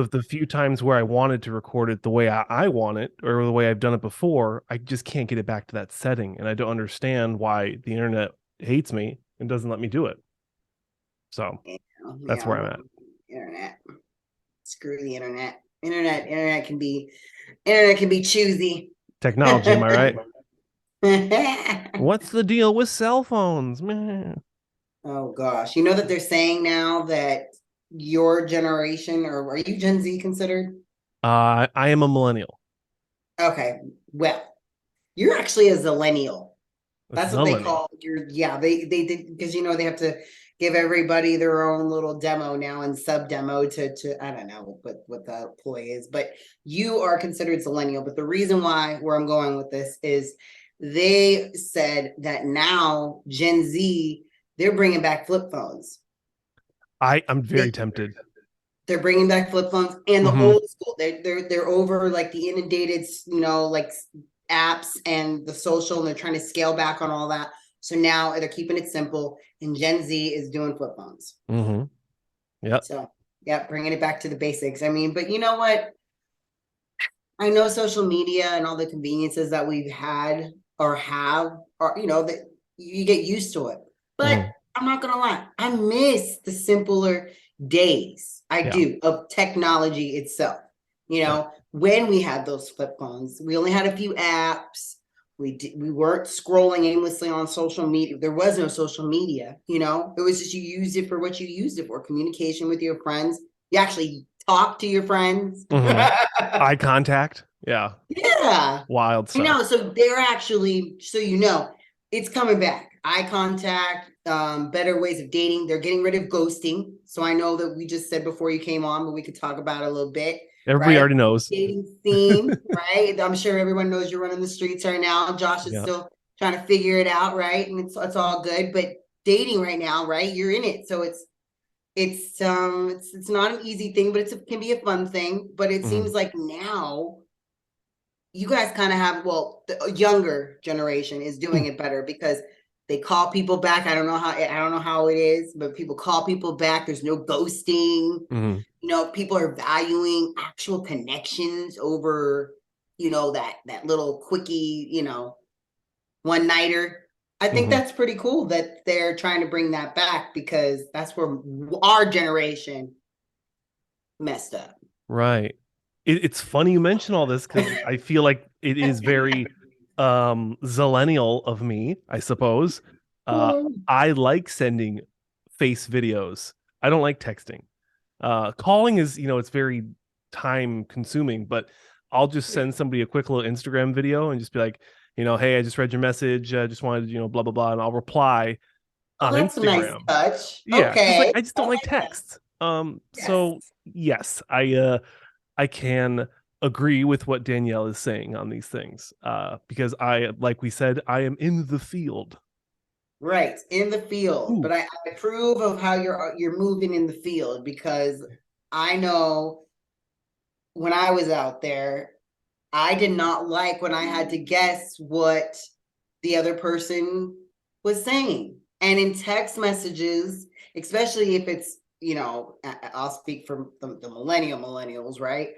the few times where I wanted to record it the way I want it or the way I've done it before, I just can't get it back to that setting. And I don't understand why the internet hates me and doesn't let me do it. So Yeah, that's yeah, where I'm at. internet. Screw the internet. Internet can be choosy. Technology, am I right? What's the deal with cell phones, man? Oh gosh. You know that they're saying now that your generation, or are you Gen Z considered? I am a millennial. Okay. Well, you're actually a zillennial. A That's what they zillennial. call your, yeah, they did, because they have to give everybody their own little demo now and sub demo to I don't know what the ploy is, but you are considered zillennial. But the reason where I'm going with this is they said that now Gen Z, they're bringing back flip phones. I'm very They, tempted. they're bringing back flip phones and the Hmm. old school. They're over like the inundated, like apps and the social, and they're trying to scale back on all that. So now they're keeping it simple, and Gen Z is doing flip phones. Hmm. Yep. So yeah, bringing it back to the basics. I mean, but you know what? I know social media and all the conveniences that we've had or have, or that you get used to it. But Hmm. I'm not gonna lie, I miss the simpler days. I Yeah. do, of technology itself. Yeah. When we had those flip phones, we only had a few apps. We weren't scrolling aimlessly on social media. There was no social media. It was just you used it for what you used it for: communication with your friends. You actually talk to your friends. Hmm. Eye contact. Yeah. Yeah. Wild I stuff. know. So they're actually, so it's coming back. Eye contact, better ways of dating. They're getting rid of ghosting. So I know that we just said before you came on, but we could talk about it a little bit, Everybody right? already knows. Dating scene, right? I'm sure everyone knows you're running the streets right now. Josh is Yeah. still trying to figure it out, right? And it's all good. But dating right now, right? You're in it. So it's not an easy thing, but it can be a fun thing. But it Hmm. seems like now you guys kind of have, well, the younger generation is doing it better because they call people back. I don't know how it is, but people call people back. There's no ghosting. Hmm. People are valuing actual connections over, that little quickie, one nighter. I think Hmm. that's pretty cool that they're trying to bring that back, because that's where our generation messed up. Right. It's funny you mention all this because I feel like it is very zillennial of me, I suppose. Uh I like sending face videos. I don't like texting. Calling is, it's very time consuming, but I'll just send somebody a quick little Instagram video and just be like, hey, I just read your message. Just wanted, blah blah blah, and I'll reply Oh, on that's a nice Instagram. touch. Yeah, because like Okay. I just I don't like like that. text. Yes. So yes, I can agree with what Danielle is saying on these things. Because like we said, I am in the field. Right. In the field. Ooh. But I approve of how you're moving in the field, because I know when I was out there, I did not like when I had to guess what the other person was saying. And in text messages, especially if it's, I'll speak for the millennials, right?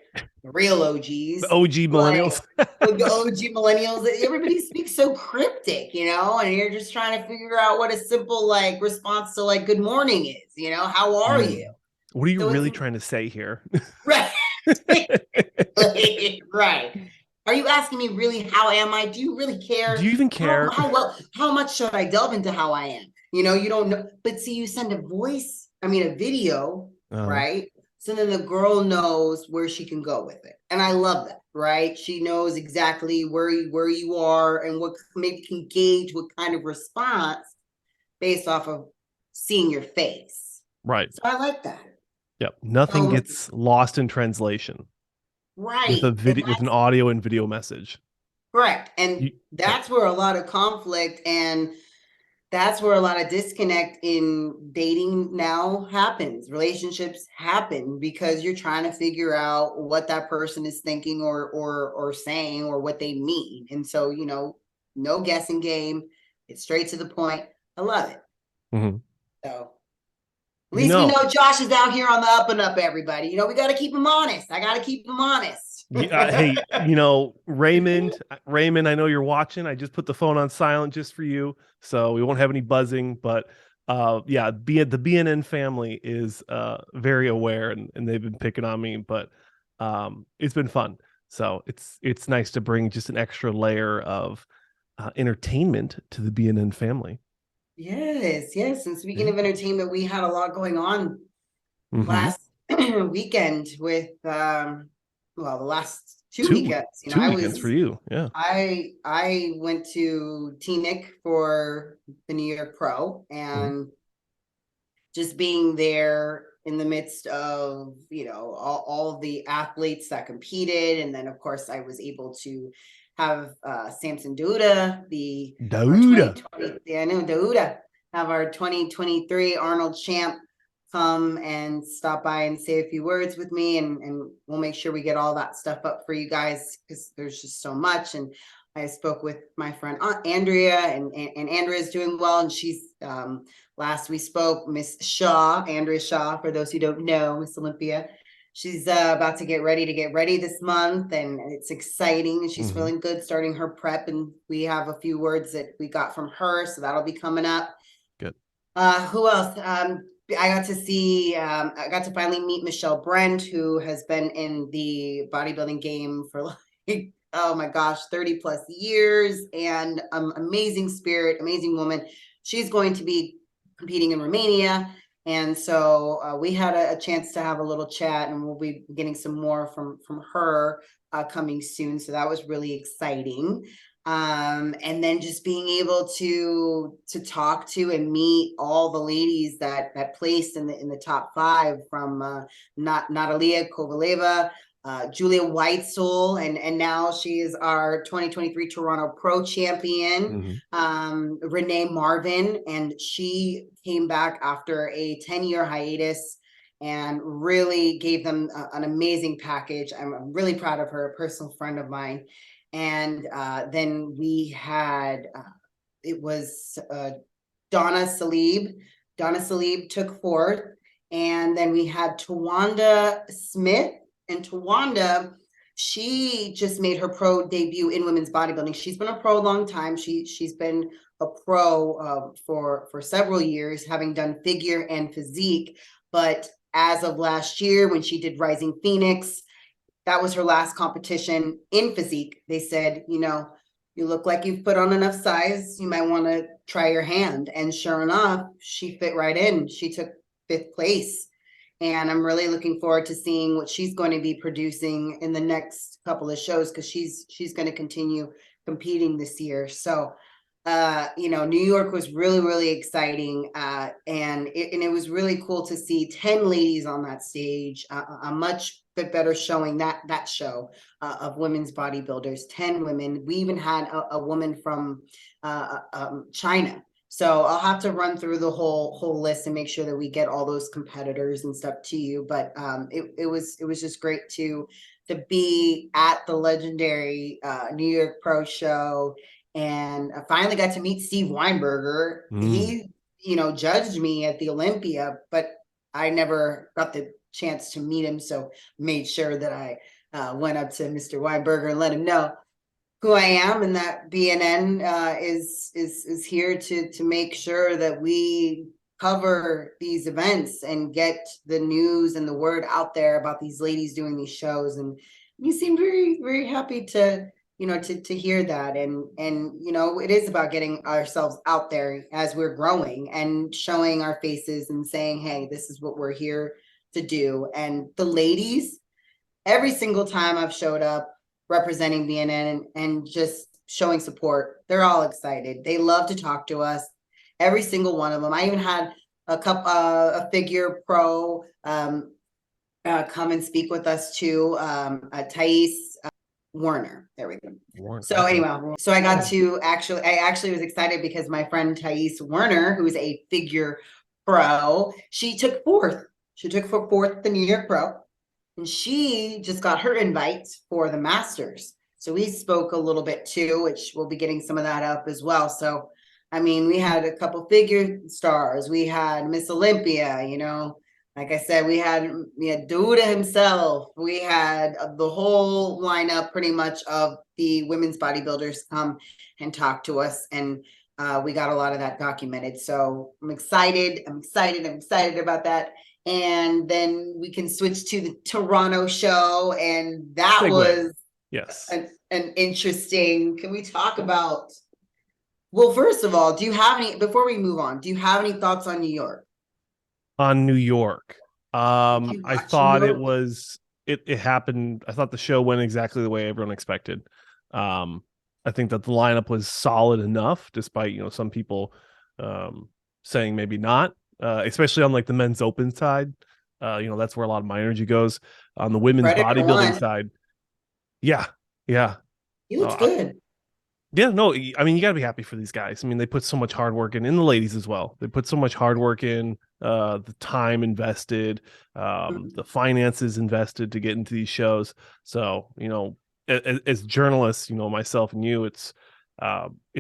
The real The OGs. OG Like millennials. the OG millennials, everybody speaks so cryptic, and you're just trying to figure out what a simple like response to like good morning is, how are Hmm. you? What are you So it's really trying to say here? right. Right. Are you asking me really how am I? Do you really Do care? you even How care? how well how much should I delve into how I am? You don't know. But see, you send a video, Uh, right? So then the girl knows where she can go with it. And I love that, right? She knows exactly where you are and what maybe can gauge what kind of response based off of seeing your face. right. So I like that. Yep. Nothing So gets lost in translation with a right. And video with an audio and video message. correct. And You, yep. that's where a lot of conflict and that's where a lot of disconnect in dating now happens. Relationships happen because you're trying to figure out what that person is thinking or saying or what they mean. And so, no guessing game. It's straight to the point. I love it. Mhm. So At least we know Josh is out here on the up and up, everybody. You know, we got to keep him honest. I got to keep him honest. Hey, you know, Raymond, I know you're watching. I just put the phone on silent just for you, so we won't have any buzzing. But yeah, the BNN family is very aware, and they've been picking on me, but it's been fun. So it's nice to bring just an extra layer of entertainment to the BNN family. Yes, yes. And speaking of entertainment, we had a lot going on Mm-hmm. last weekend with well, the last two Two weekends. You know, two weekends for you, yeah. I went to TNIC for the New York Pro, Mm-hmm. and just being there in the midst of, you know, all of the athletes that competed. And then of course I was able to have Samson Duda, the our Duda. 2020, yeah, I know Duda, have our 2023 Arnold champ come and stop by and say a few words with me, and we'll make sure we get all that stuff up for you guys, because there's just so much. And I spoke with my friend Andrea, and Andrea's doing well, and she's last we spoke, Miss Shaw, Andrea Shaw, for those who don't know, Miss Olympia. She's about to get ready this month, and it's exciting. And she's Mm-hmm. feeling good, starting her prep. And we have a few words that we got from her, so that'll be coming up. Good. Who else? I got to finally meet Michelle Brent, who has been in the bodybuilding game for like, oh my gosh, 30 plus years, and amazing spirit, amazing woman. She's going to be competing in Romania. And so we had a chance to have a little chat, and we'll be getting some more from her coming soon. So that was really exciting. And then just being able to talk to and meet all the ladies that placed in the top 5, from Natalia Kovaleva, Julia Whitesole, and now she is our 2023 Toronto Pro champion, Renee Marvin, and she came back after a 10-year hiatus and really gave them an amazing package. I'm really proud of her, a personal friend of mine. And then we had, it was Donna Salib. Donna Salib took 4th. And then we had Tawanda Smith. And Tawanda, she just made her pro debut in women's bodybuilding. She's been a pro a long time. She's been a pro for several years, having done figure and physique. But as of last year, when she did Rising Phoenix, that was her last competition in physique. They said, you know, you look like you've put on enough size. You might want to try your hand. And sure enough, she fit right in. She took 5th place. And I'm really looking forward to seeing what she's going to be producing in the next couple of shows, because she's going to continue competing this year. So you know, New York was really, really exciting. And it was really cool to see 10 ladies on that stage, a much better showing that show of women's bodybuilders, 10 women. We even had a woman from China. So I'll have to run through the whole list and make sure that we get all those competitors and stuff to you. But it was just great to be at the legendary New York Pro Show. And I finally got to meet Steve Weinberger. He, you know, judged me at the Olympia, but I never got the chance to meet him. So made sure that I went up to Mr. Weinberger and let him know who I am, and that BNN is here to make sure that we cover these events and get the news and the word out there about these ladies doing these shows. And you seem very, very happy to, you know, to hear that. And you know, it is about getting ourselves out there as we're growing and showing our faces and saying, hey, this is what we're here to do. And the ladies, every single time I've showed up representing BNN and just showing support, they're all excited. They love to talk to us, every single one of them. I even had a figure pro come and speak with us too, Thais Warner. There we go. Warner. So anyway, so I actually was excited because my friend Thais Warner, who's a figure pro, she took 4th. She took 4th the New York Pro. And she just got her invite for the Masters. So we spoke a little bit too, which we'll be getting some of that up as well. So I mean, we had a couple figure stars. We had Miss Olympia, you know. Like I said, we had Duda himself. We had the whole lineup pretty much of the women's bodybuilders come and talk to us, and we got a lot of that documented. So I'm excited. I'm excited. I'm excited about that. And then we can switch to the Toronto show, and that Segue. was Yes. an interesting. Can we talk about? Well, first of all, do you have any, before we move on, do you have any thoughts on New York? On New York. Did you I watch New thought York? it happened. I thought the show went exactly the way everyone expected. Um, I think that the lineup was solid enough, despite some people um saying maybe not, especially on like the men's open side. That's where a lot of my energy goes. On the women's Predator bodybuilding one. side, yeah, yeah. He looks Uh, good. Yeah, no, I mean, you got to be happy for these guys. I mean, they put so much hard work in the ladies as well. They put so much hard work in, the time invested, the finances invested to get into these shows. So, as journalists, myself and you, it's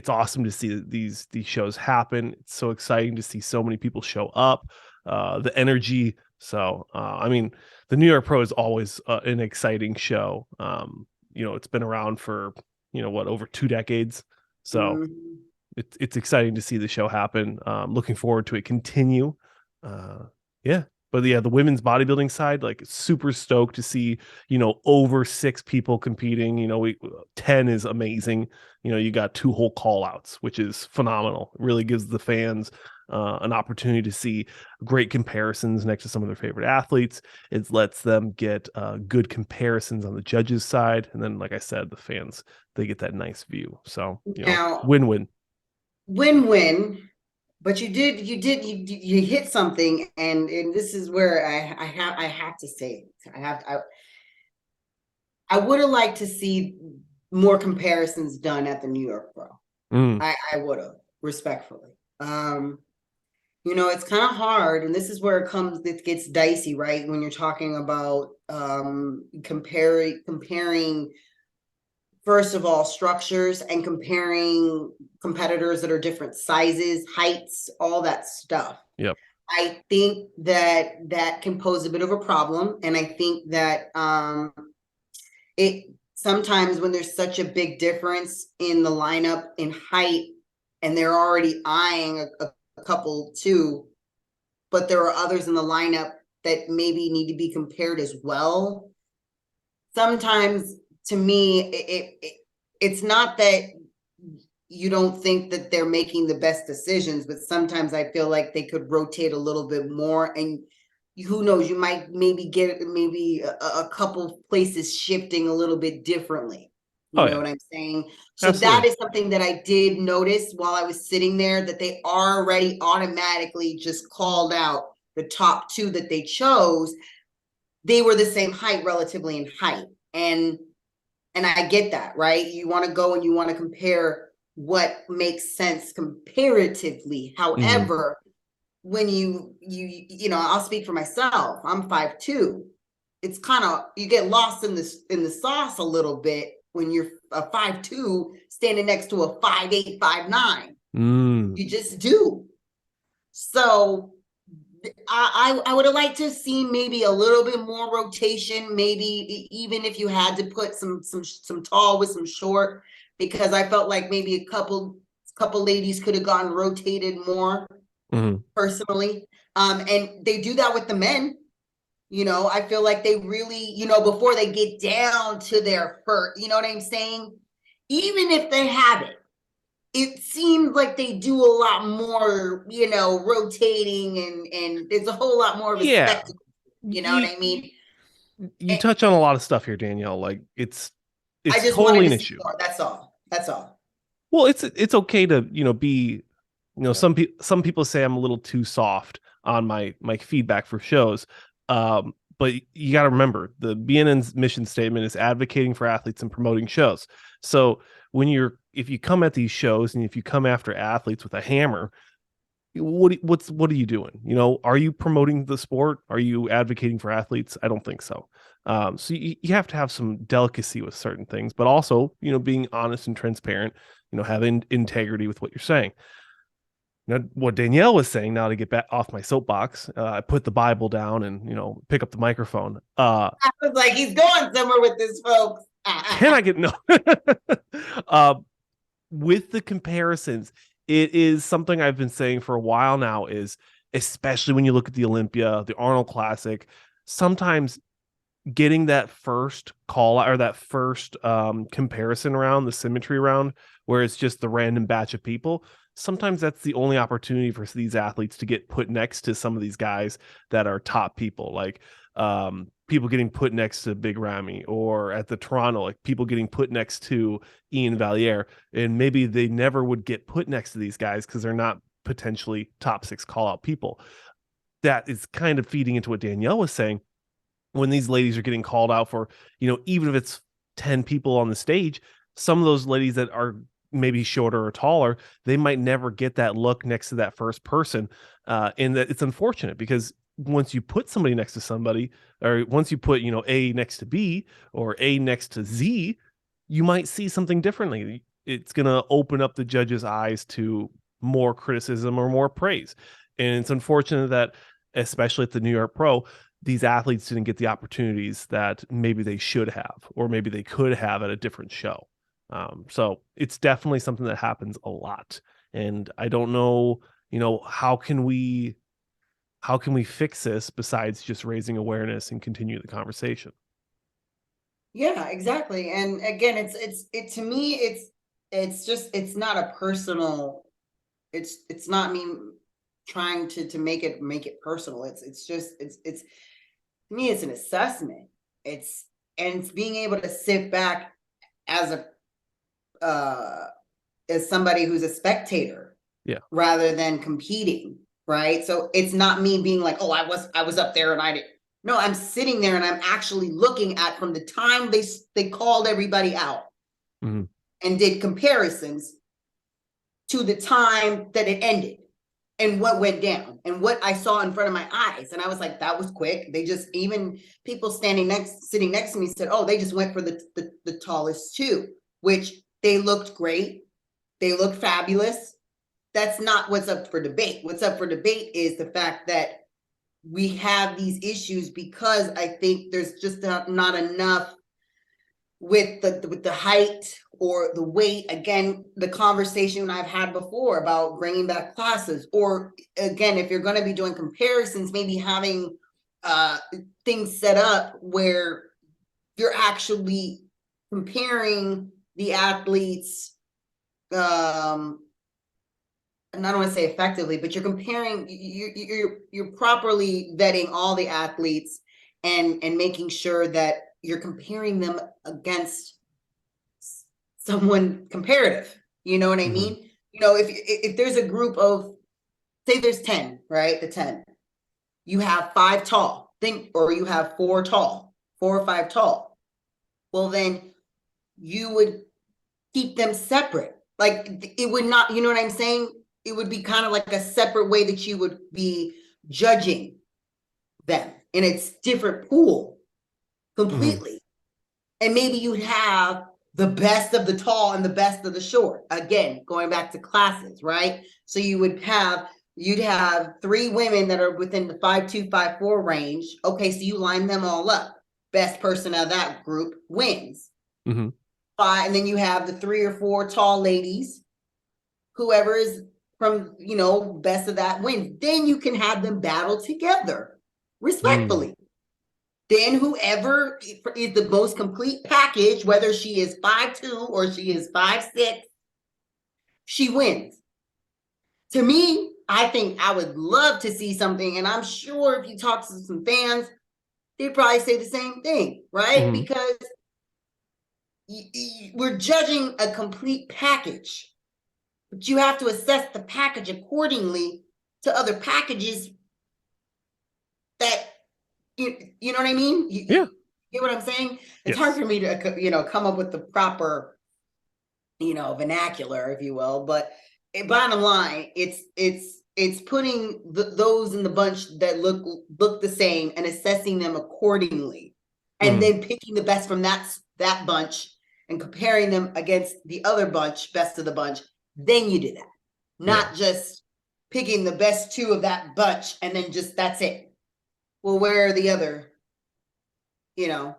awesome to see these shows happen. It's so exciting to see so many people show up, the energy. So, I mean, the New York Pro is always an exciting show. It's been around for over 2 decades. So Mhm. it's exciting to see the show happen. Looking forward to it continue. Yeah. But yeah, the women's bodybuilding side, like super stoked to see, over 6 people competing. 10 is amazing. You got 2 whole call outs, which is phenomenal. It really gives the fans an opportunity to see great comparisons next to some of their favorite athletes. It lets them get good comparisons on the judges' side. And then, like I said, the fans, they get that nice view. So, Now, win-win. win-win, but you hit something, and this is where I have to say it. I would have liked to see more comparisons done at the New York Pro. Mm, I would have, respectfully. It's kind of hard, and this is where it gets dicey, right? When you're talking about comparing, first of all, structures, and comparing competitors that are different sizes, heights, all that stuff. yep. I think that can pose a bit of a problem, and I think that it sometimes when there's such a big difference in the lineup in height, and they're already eyeing a couple too, but there are others in the lineup that maybe need to be compared as well. Sometimes, to me, it's not that you don't think that they're making the best decisions, but sometimes I feel like they could rotate a little bit more, and who knows, you might maybe get a couple places shifting a little bit differently. You Oh know yeah, what I'm saying? So that absolutely. is something that I did notice while I was sitting there, that they already automatically just called out the top 2 that they chose. They were the same height, relatively, in height. And I get that, right? You want to go and you want to compare what makes sense comparatively. Mm, However, when I'll speak for myself. I'm 5'2". It's kind of, you get lost in the sauce a little bit when you're a 5'2" standing next to a 5'8", 5'9". mm. You just do. So I would have liked to see maybe a little bit more rotation, maybe even if you had to put some tall with some short, because I felt like maybe a couple ladies could have gotten rotated more, Mm. personally. And they do that with the men. I feel like they really, before they get down to their first, you know what I'm saying? Even if they have it seems like they do a lot more, rotating, and there's a whole lot more of a Yeah. spectacle. You know what You, I mean? you And touch on a lot of stuff here, Danielle. Like I it's just wanted totally to an see issue. more. That's all. That's all. Well, it's okay to, be, some people say I'm a little too soft on my feedback for shows. But you got to remember the BNN's mission statement is advocating for athletes and promoting shows. So if you come at these shows and if you come after athletes with a hammer, what are you doing? Are you promoting the sport? Are you advocating for athletes? I don't think so. So you have to have some delicacy with certain things, but also, being honest and transparent, having integrity with what you're saying. Now, what Danielle was saying, now to get back off my soapbox, I put the Bible down and, pick up the microphone. I was like, he's going somewhere with this, folks. Can I get no? uh, with the comparisons, it is something I've been saying for a while now, is especially when you look at the Olympia, the Arnold Classic, sometimes getting that first call or that first comparison round, the symmetry round, where it's just the random batch of people, sometimes that's the only opportunity for these athletes to get put next to some of these guys that are top people, like people getting put next to Big Ramy, or at the Toronto, like people getting put next to Ian Valliere, and maybe they never would get put next to these guys because they're not potentially top 6 call out people. That is kind of feeding into what Danielle was saying. When these ladies are getting called out for, even if it's 10 people on the stage, some of those ladies that are maybe shorter or taller, they might never get that look next to that first person. And that it's unfortunate, because once you put somebody next to somebody, or once you put, A next to B or A next to Z, you might see something differently. It's going to open up the judge's eyes to more criticism or more praise. And it's unfortunate that, especially at the New York Pro, these athletes didn't get the opportunities that maybe they should have, or maybe they could have at a different show. So it's definitely something that happens a lot. And I don't know, how can we fix this besides just raising awareness and continue the conversation? Yeah, exactly. And again, it to me, it's not a personal, it's not me trying to make it personal. It's just, it's to me, it's an assessment. It's being able to sit back as as somebody who's a spectator, Yeah. rather than competing, right? So it's not me being like, oh, I was up there and I did. No, I'm sitting there and I'm actually looking at, from the time they called everybody out, mm-hmm. and did comparisons to the time that it ended, and what went down and what I saw in front of my eyes. And I was like, that was quick. They just, even people sitting next to me said, oh, they just went for the tallest two, which they looked great. They looked fabulous. That's not what's up for debate. What's up for debate is the fact that we have these issues because I think there's just not enough with the height or the weight. Again, the conversation I've had before about bringing back classes, or again, if you're going to be doing comparisons, maybe having things set up where you're actually comparing the athletes, and I don't want to say effectively, but you're comparing, you're properly vetting all the athletes, and making sure that you're comparing them against someone comparative. You know what I mean? Mm-hmm. If there's a group of, say there's 10, right? The 10, you have 5 tall, or you have 4 tall, 4 or 5 tall. Well, then you would keep them separate. Like, it would not, you know what I'm saying? It would be kind of like a separate way that you would be judging them, and it's different pool completely. Mm-hmm. And maybe you'd have the best of the tall and the best of the short. Again, going back to classes, right? So you'd have 3 women that are within the 5'2", 5'4" range. Okay, so you line them all up. Best person of that group wins. Mm-hmm. And then you have the 3 or 4 tall ladies. Whoever is from, best of that wins. Then you can have them battle together respectfully. Mm. Then whoever is the most complete package, whether she is 5'2" or she is 5'6", she wins. To me, I think I would love to see something, and I'm sure if you talk to some fans, they'd probably say the same thing, right? Mm-hmm. Because we're judging a complete package, but you have to assess the package accordingly to other packages that, you know what I mean? Yeah. You get what I'm saying? It's hard for me to, come up with the proper, vernacular, if you will. But bottom line, it's putting those in the bunch that look the same and assessing them accordingly, and then picking the best from that bunch and comparing them against the other bunch, best of the bunch. Then you do that, not just picking the best two of that bunch and then just that's it. Well, where are the other, you know,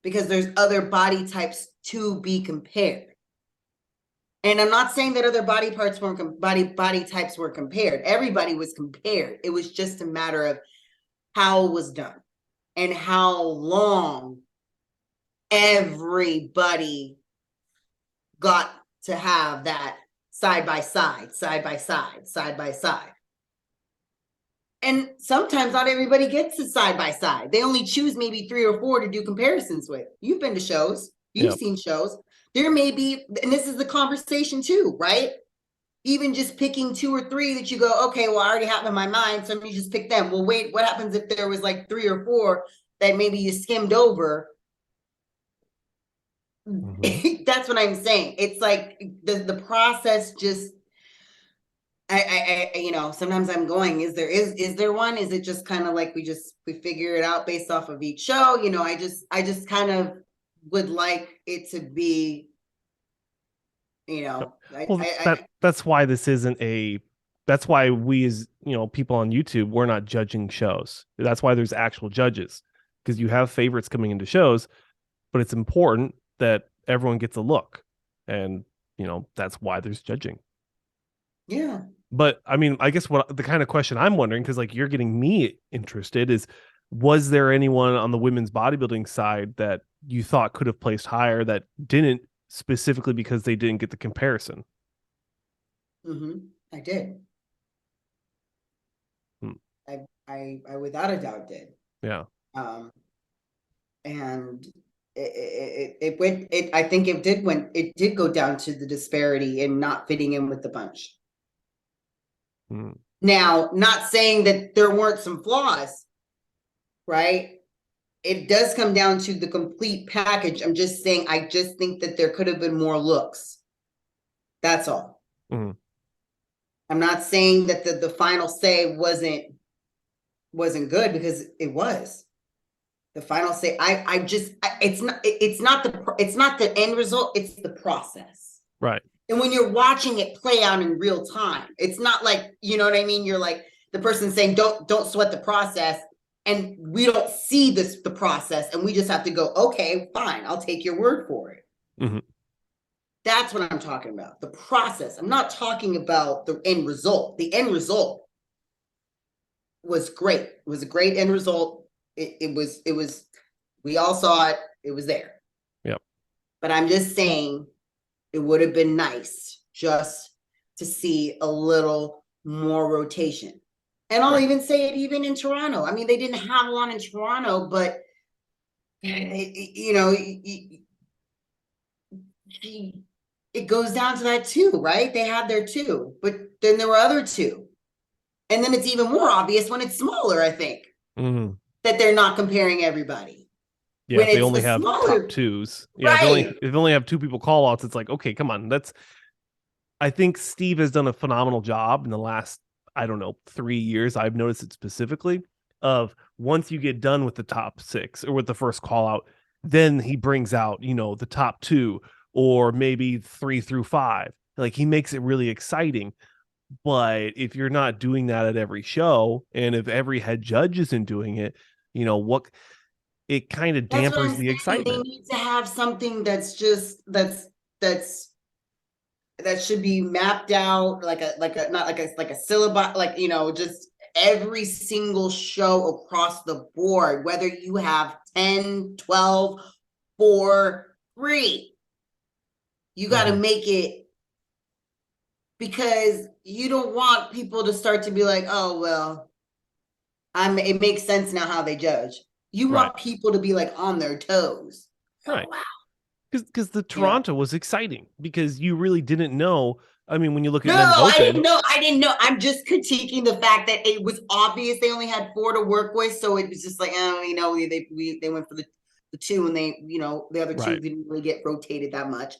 because there's other body types to be compared. And I'm not saying that other body parts weren't body types were compared. Everybody was compared. It was just a matter of how it was done and how long everybody got to have that side by side, side by side, side by side. And sometimes not everybody gets a side by side. They only choose maybe 3 or 4 to do comparisons with. You've been to shows, you've seen shows. There may be, and this is the conversation too, right? Even just picking 2 or 3 that you go, okay, well, I already have in my mind, so let me just pick them. Well, wait, what happens if there was like 3 or 4 that maybe you skimmed over? Mm-hmm. That's what I'm saying. It's like the process just, I you know, sometimes I'm going, is there one? Is it just kind of like we figure it out based off of each show? You know, I just kind of would like it to be, you know, well, that's why this isn't that's why we, as you know, people on YouTube, we're not judging shows. That's why there's actual judges, because you have favorites coming into shows, but it's important that everyone gets a look, and you know, that's why there's judging. Yeah. But I mean, I guess what the kind of question I'm wondering, because like you're getting me interested, is was there anyone on the women's bodybuilding side that you thought could have placed higher that didn't, specifically because they didn't get the comparison? I did. I without a doubt did. Yeah. And it went, I think it did go down to the disparity in not fitting in with the bunch. Now, not saying that there weren't some flaws, right? It does come down to the complete package. I'm just saying, I just think that there could have been more looks. That's all. I'm not saying that the final say wasn't good, because it was. The final say, it's not the end result, it's the process. Right. And when you're watching it play out in real time, it's not like, you know what I mean? You're like, the person saying, don't sweat the process. And we don't see the process, and we just have to go, okay, fine, I'll take your word for it. That's what I'm talking about. The process. I'm not talking about the end result. The end result was great. It was a great end result. It was, we all saw it. It was there. Yep. But I'm just saying, it would have been nice just to see a little more rotation. And I'll even say it even in Toronto. I mean, they didn't have a lot in Toronto, but you know, it goes down to that too, right? They had their 2, but then there were other 2. And then it's even more obvious when it's smaller, I think, that they're not comparing everybody. Yeah, when if they only have smaller, top 2s. Yeah, right. If they only have 2 people call outs, it's like, okay, come on. I think Steve has done a phenomenal job in the last, I don't know, 3 years. I've noticed it specifically, of once you get done with the top 6 or with the first call out, then he brings out, you know, the top 2 or maybe 3 through 5. Like, he makes it really exciting. But if you're not doing that at every show, and if every head judge isn't doing it, you know, it kind of dampers the excitement. They need to have something that's just that should be mapped out like a syllabus, like, you know, just every single show across the board, whether you have 10, 12, 4, 3, you got to make it, because you don't want people to start to be like, oh, well, it makes sense now how they judge. You want people to be like on their toes. Right. Oh, wow. Because the Toronto was exciting, because you really didn't know. I mean, when you look at men's open, I didn't know. I'm just critiquing the fact that it was obvious they only had 4 to work with, so it was just like, you know, they went for the 2, and they, you know, the other 2 didn't really get rotated that much.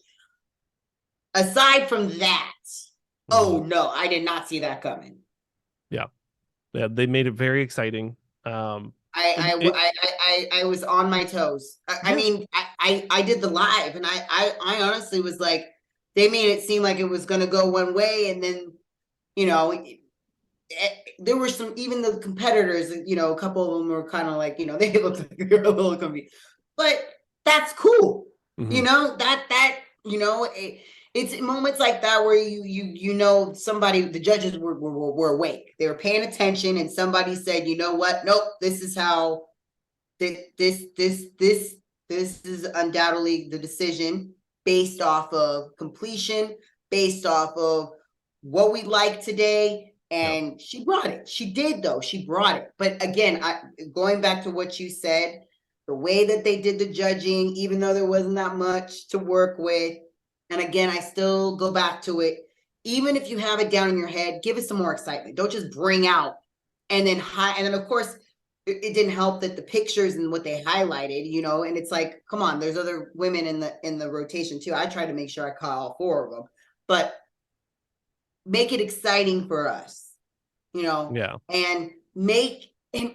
Aside from that, oh no, I did not see that coming. Yeah, they made it very exciting. I was on my toes. I mean, I did the live, and I honestly was like, they made it seem like it was going to go one way, and then, you know, there were some, even the competitors, a couple of them were kind of like, they looked like they were a little confused, but that's cool. Mm-hmm. It's moments like that where somebody, the judges were awake, they were paying attention, and somebody said, you know what, nope, this is how this is undoubtedly the decision, based off of completion, based off of what we like today. Yeah. And she brought it. She did, though. She brought it. But again, going back to what you said, the way that they did the judging, even though there wasn't that much to work with, and again, I still go back to it. Even if you have it down in your head, give it some more excitement. Don't just bring out and then and then of course it didn't help that the pictures and what they highlighted, and it's like, come on, there's other women in the rotation too. I try to make sure I call all four of them, but make it exciting for us, Yeah. and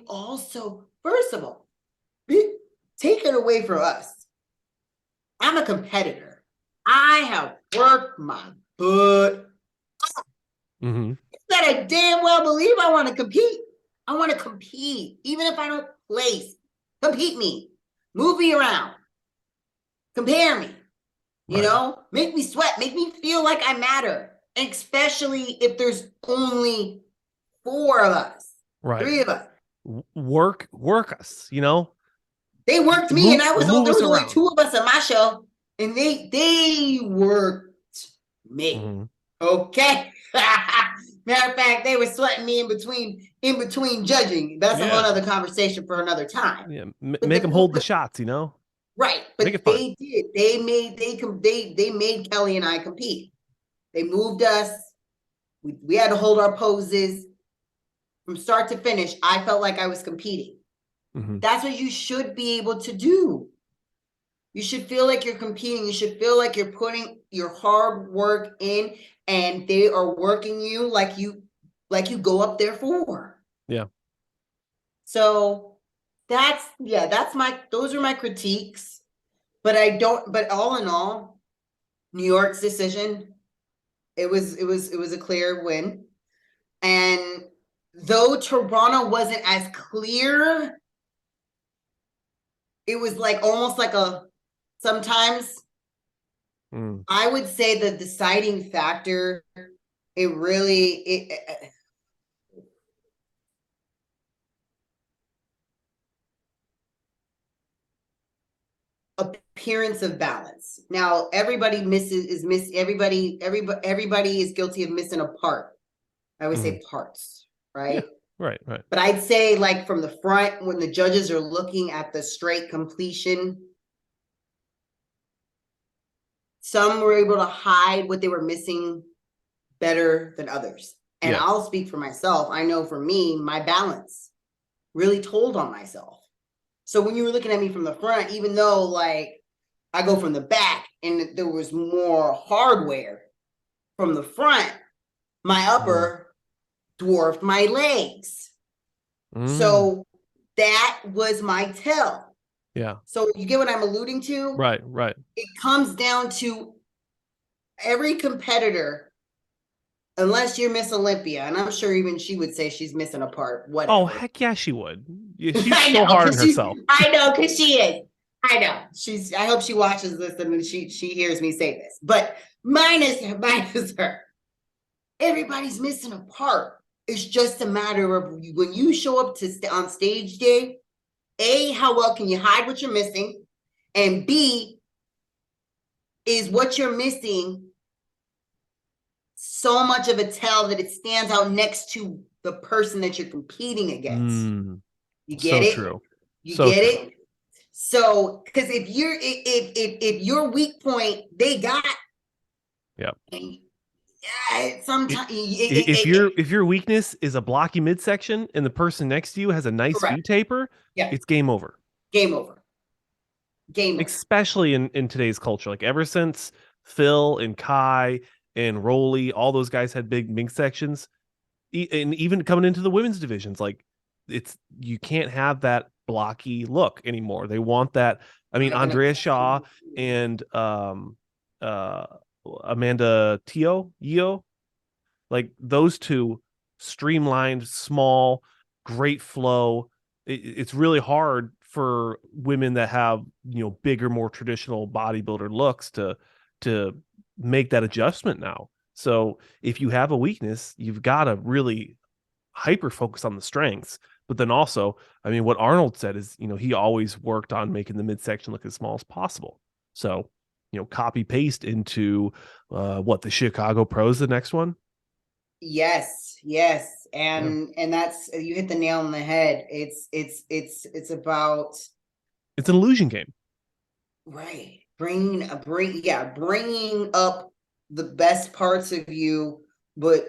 also, first of all, take it away from us. I'm a competitor. I have worked my butt. Mm-hmm. That I damn well believe I want to compete. I want to compete, even if I don't place. Compete me, move me around, compare me. Right. Make me sweat, make me feel like I matter. Especially if there's only four of us, Right. three of us. Work us. They worked me, and Move there us was only around. two of us on my show, and they worked me. Mm-hmm. Okay. Matter of fact, they were sweating me in between judging. That's a whole Yeah. other conversation for another time. Yeah. But Make them hold the shots. right, Make but it fun. they did. They made Kelly and I compete. They moved us. We had to hold our poses from start to finish. I felt like I was competing. Mm-hmm. That's what you should be able to do. You should feel like you're competing. You should feel like you're putting your hard work in, and they are working you like you go up there for. Yeah. So those are my critiques. But all in all, New York's decision, it was a clear win. And though Toronto wasn't as clear, it was like almost like sometimes Mm. I would say the deciding factor, it really appearance of balance. Now everybody everybody is guilty of missing a part. I would Mm-hmm. say parts, Yeah. right? Right. Right. But I'd say, like, from the front, when the judges are looking at the straight completion, some were able to hide what they were missing better than others. And Yeah. I'll speak for myself. I know for me, my balance really told on myself. So when you were looking at me from the front, even though like I go from the back and there was more hardware from the front, my Mm. upper dwarfed my legs. Mm. So that was my tell. Yeah. So you get what I'm alluding to? Right. Right. It comes down to every competitor, unless you're Miss Olympia, and I'm sure even she would say she's missing a part, Oh, whatever. heck yeah, she would. Yeah, she's I so know, hard on because herself. she is. I know. I hope she watches this and she hears me say this. But mine is her. Everybody's missing a part. It's just a matter of when you show up on stage day, A, how well can you hide what you're missing? And B, is what you're missing so much of a tell that it stands out next to the person that you're competing against. Mm. You get So it? true. You So get true. it? So, because if your weak point they got, Yeah. and sometimes If your weakness is a blocky midsection and the person next to you has a nice correct. V taper, Yeah, it's game over. game over. Game over. Especially in today's culture. Like ever since Phil and Kai and Rolly, all those guys had big midsections, and even coming into the women's divisions, like you can't have that blocky look anymore. They want that. I mean, Not gonna. Andrea Shaw and uh Amanda Yeo, like those two streamlined, small, great flow. It's really hard for women that have, bigger, more traditional bodybuilder looks to make that adjustment now. So if you have a weakness, you've got to really hyper focus on the strengths. But then also, I mean, what Arnold said is, he always worked on making the midsection look as small as possible. So, copy paste into the Chicago Pros, the next one. Yes, yes. And that's, you hit the nail on the head. It's about, it's an illusion game. Right. Bringing up the best parts of you, but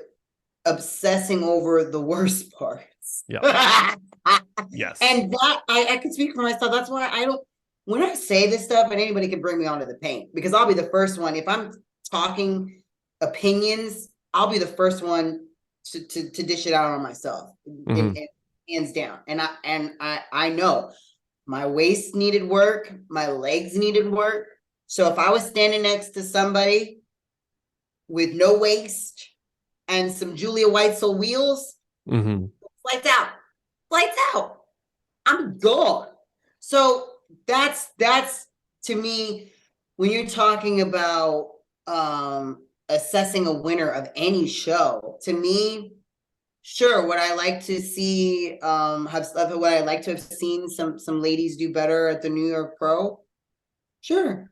obsessing over the worst parts. Yeah. Yes. And that I can speak for myself. That's why I don't, when I say this stuff, and anybody can bring me onto the paint, because I'll be the first one. If I'm talking opinions, I'll be the first one to dish it out on myself, and hands down. And I know my waist needed work, my legs needed work. So if I was standing next to somebody with no waist and some Julia Whitesell wheels, lights out, I'm gone. So that's to me, when you're talking about assessing a winner of any show, to me, sure, would I like to see would I like to have seen some ladies do better at the New York Pro? Sure.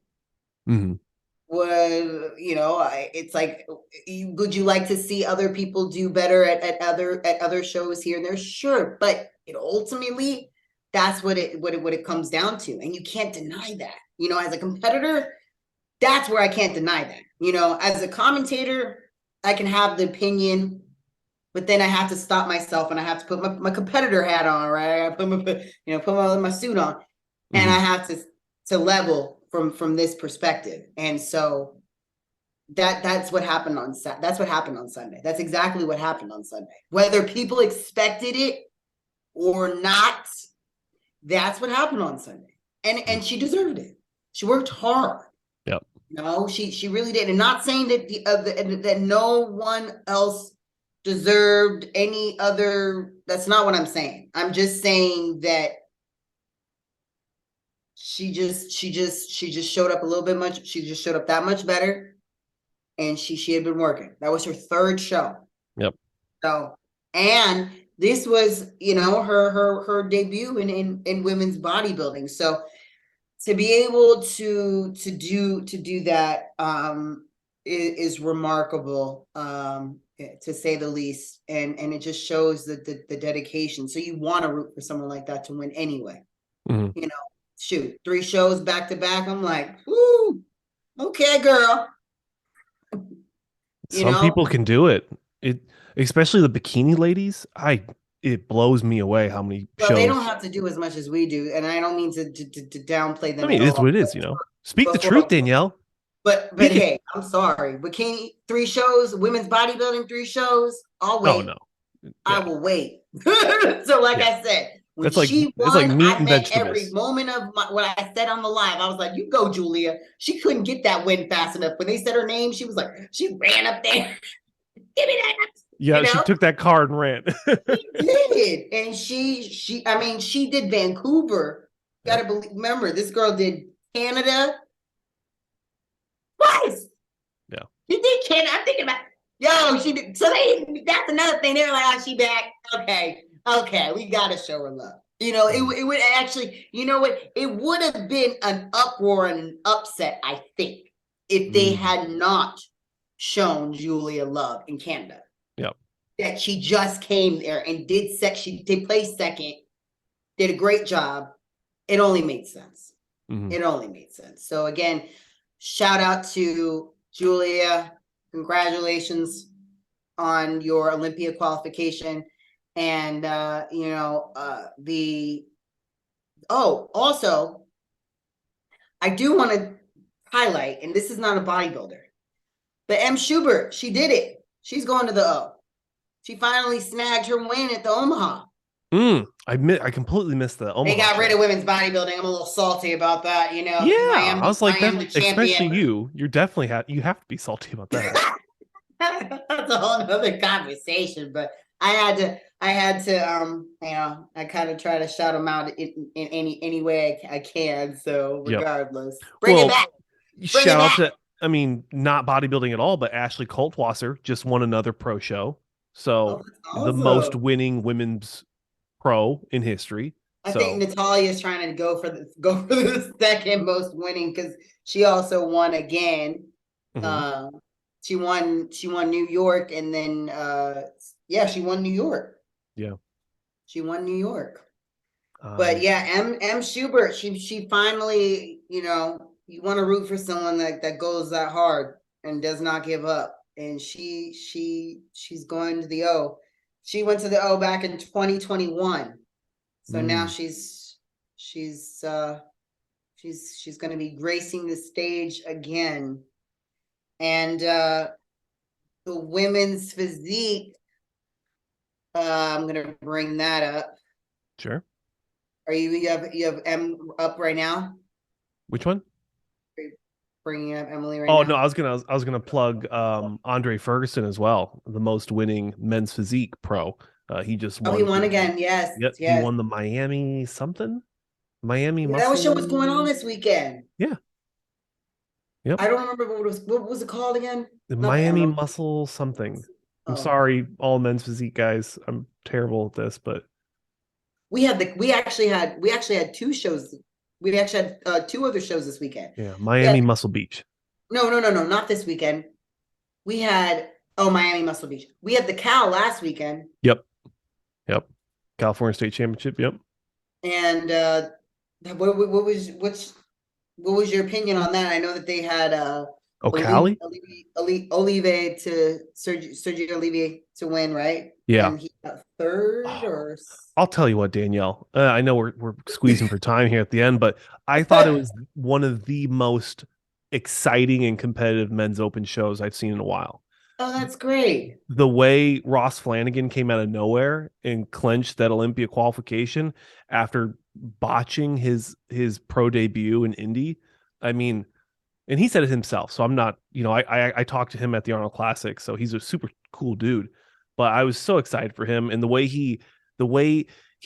Would, it's like, would you like to see other people do better at other shows here and there? Sure, but it ultimately, that's what it comes down to, and you can't deny that. As a competitor, that's where I can't deny that. As a commentator, I can have the opinion, but then I have to stop myself and I have to put my competitor hat on, right? I put my suit on, and I have to level from this perspective. And so that's what happened on Sunday. That's exactly what happened on Sunday. Whether people expected it or not, that's what happened on Sunday. And she deserved it. She worked hard. Yep. She really did. And not saying that that no one else deserved any other. That's not what I'm saying. I'm just saying that she just showed up a little bit much. She just showed up that much better, and she had been working. That was her third show. Yep. So, and this was, her debut in women's bodybuilding. So to be able to do that is remarkable, to say the least, and it just shows the dedication. So you want to root for someone like that to win anyway. Shoot, 3 shows back to back. I'm like, whoo, okay, girl. Some people can do it. Especially the bikini ladies. It blows me away how many shows. They don't have to do as much as we do, and I don't mean to downplay them. I mean, it is what it is, Speak the truth, Danielle. But hey, I'm sorry. Bikini 3 shows, women's bodybuilding 3 shows. I'll wait. Oh no, yeah. I will wait. So, like I said, when she won, it's like meat and vegetables. Every moment of what I said on the live, I was like, "You go, Julia." She couldn't get that win fast enough. When they said her name, she was like, she ran up there. Give me that. Yeah, she took that card and ran. She did, and she did Vancouver. Gotta believe. Remember, this girl did Canada twice. Yeah, she did Canada. I'm thinking about, she did. So that's another thing. They're like, "Oh, she back." Okay, we gotta show her love. It would actually, what? It would have been an uproar and an upset, I think, if they had not shown Julia love in Canada. Yep. That she just came there and she did place second, did a great job. It only made sense. It only made sense. So again, shout out to Julia. Congratulations on your Olympia qualification. And also, I do want to highlight, and this is not a bodybuilder, but M. Schubert, she did it. She's going to the O. She finally snagged her win at the Omaha. I completely missed the Omaha. They got rid of women's bodybuilding. I'm a little salty about that, Yeah, I was like, especially you. You're definitely you have to be salty about that. That's a whole other conversation, but I kind of try to shout them out in any way I can. So Yep. regardless, bring it Well, back, bring it shout out back. to, I mean, not bodybuilding at all, but Ashley Coltwasser just won another pro show. Oh, So that's the most awesome. winning women's pro in history. I think So, Natalia is trying to go for the second most winning because she also won again. mhm, Uh, she won New York and then yeah, she won New York. yeah. She won New York. But Um, yeah, M Schubert, she finally, you want to root for someone that goes that hard and does not give up. And she's going to the O. She went to the O back in 2021. So now mm, she's she's going to be gracing the stage again. And the women's physique, I'm going to bring that up. sure. Are you have M up right now? Which one? Are you bringing up Emily right Oh no, now? I was gonna plug Andre Ferguson as well, the most winning men's physique pro. He just Oh, he won won the, again. Yes, yep, he yes. won the Miami something, Miami Yeah, that was show what's going on Muscle. this weekend. Yeah, yep, I don't remember what was it called again? the Not the Miami Emerald. Muscle something. I'm Oh, sorry, all men's physique guys. I'm terrible at this, but we actually had two shows. We actually had two other shows this weekend. yeah, We had Miami Muscle Beach. no, not this weekend. We had Miami Muscle Beach. We had the Cal last weekend, Yep, yep. California State Championship. Yep. and what was your opinion on that? I know that they had Oh, Cali. Olivier to Sergio Olivier to win, right? Yeah. And he got third Oh, or I'll tell you what, Danielle. I know we're squeezing for time here at the end, but I thought it was one of the most exciting and competitive men's open shows I've seen in a while. oh, that's great. The way Ross Flanagan came out of nowhere and clinched that Olympia qualification after botching his pro debut in Indy. I mean, and he said it himself. So I'm not, I talked to him at the Arnold Classic, so he's a super cool dude. But I was so excited for him and the way he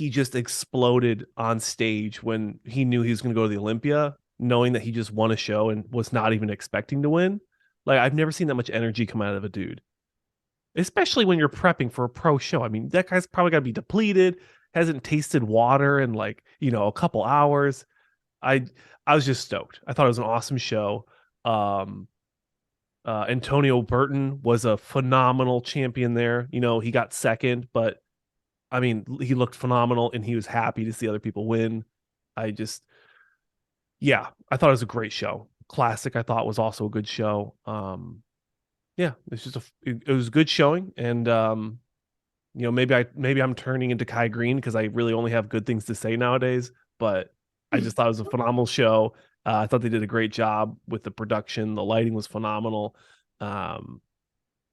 just exploded on stage when he knew he was going to go to the Olympia, knowing that he just won a show and was not even expecting to win. Like I've never seen that much energy come out of a dude, especially when you're prepping for a pro show. I mean, that guy's probably got to be depleted, hasn't tasted water in like, a couple hours. I I was just stoked. I thought it was an awesome show. Um, Antonio Burton was a phenomenal champion there. He got second, but I mean, he looked phenomenal and he was happy to see other people win. I just, yeah, I thought it was a great show. Classic, I thought was also a good show. Yeah, it's just it was a good showing, and maybe I'm turning into Kai Green because I really only have good things to say nowadays. But I just thought it was a phenomenal show. I thought they did a great job with the production. The lighting was phenomenal. Um,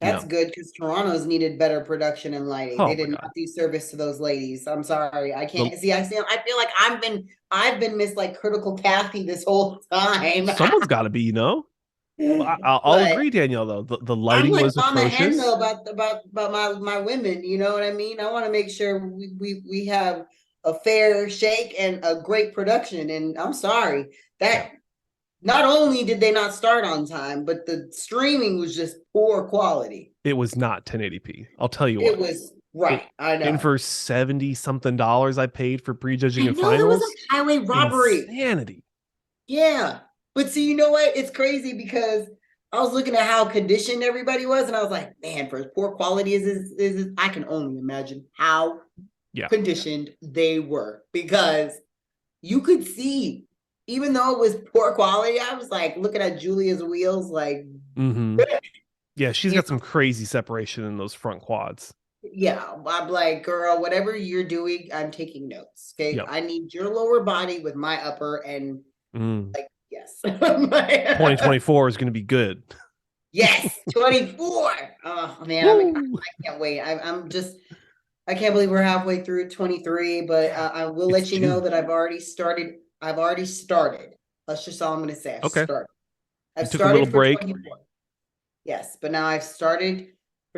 you That's know, good because Toronto's needed better production and lighting. They oh my did god, not do service to those ladies. I'm sorry. I the can't see. I feel like I've been Miss like critical Kathy this whole time. someone's got to be, I'll But agree, Danielle. Though the I'm lighting like was Mama Hen though atrocious. about my women. You know what I mean? I want to make sure we have a fair shake and a great production. And I'm sorry Yeah, that not only did they not start on time, but the streaming was just poor quality. it was not 1080p. I'll tell you It what. was It right. I and know. for 70 something dollars I paid for prejudging I and know there was finals, a highway robbery. insanity. Yeah. But see, you know what? It's crazy because I was looking at how conditioned everybody was, and I was like, man, for as poor quality as this, I can only imagine how Yeah. conditioned they were because you could see, even though it was poor quality, I was like looking at Julia's wheels, like, Hmm. Yeah, she's you got some crazy separation in those front quads. yeah, I'm like, girl, whatever you're doing, I'm taking notes. Okay. Yep. I need your lower body with my upper and Mm. like, yes. 2024 is going to be good. Yes, 24. Oh man, Woo! I can't wait. I can't believe we're halfway through 23, but Yeah. I will It's let you know June. that I've already started. That's just all I'm going to say. Okay. I've You took a little started for break. 24. Yes, but now I've started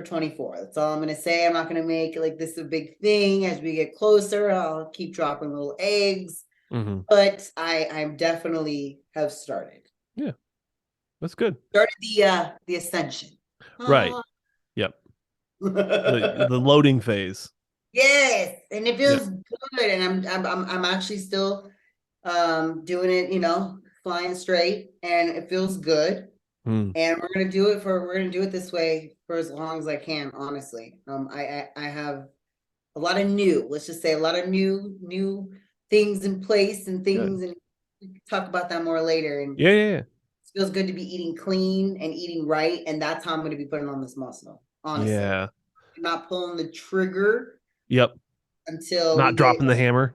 for 24. That's all I'm going to say. I'm not going to make like this a big thing. As we get closer, I'll keep dropping little eggs. Mm-hmm. But I'm definitely have started. Yeah, that's good. Started the ascension. Right. Yep. The loading phase. Yes, and it Yep. feels good, and I'm actually still doing it, flying straight, and it feels good. Mm. And we're gonna do it this way for as long as I can, honestly. I have a lot of new, let's just say a lot of new things in place and Good. things, and we can talk about that more later. And Yeah, yeah, it feels good to be eating clean and eating right, and that's how I'm gonna be putting on this muscle, yeah. honestly. Yeah. I'm not pulling the trigger Yep. until we Not get dropping the hammer.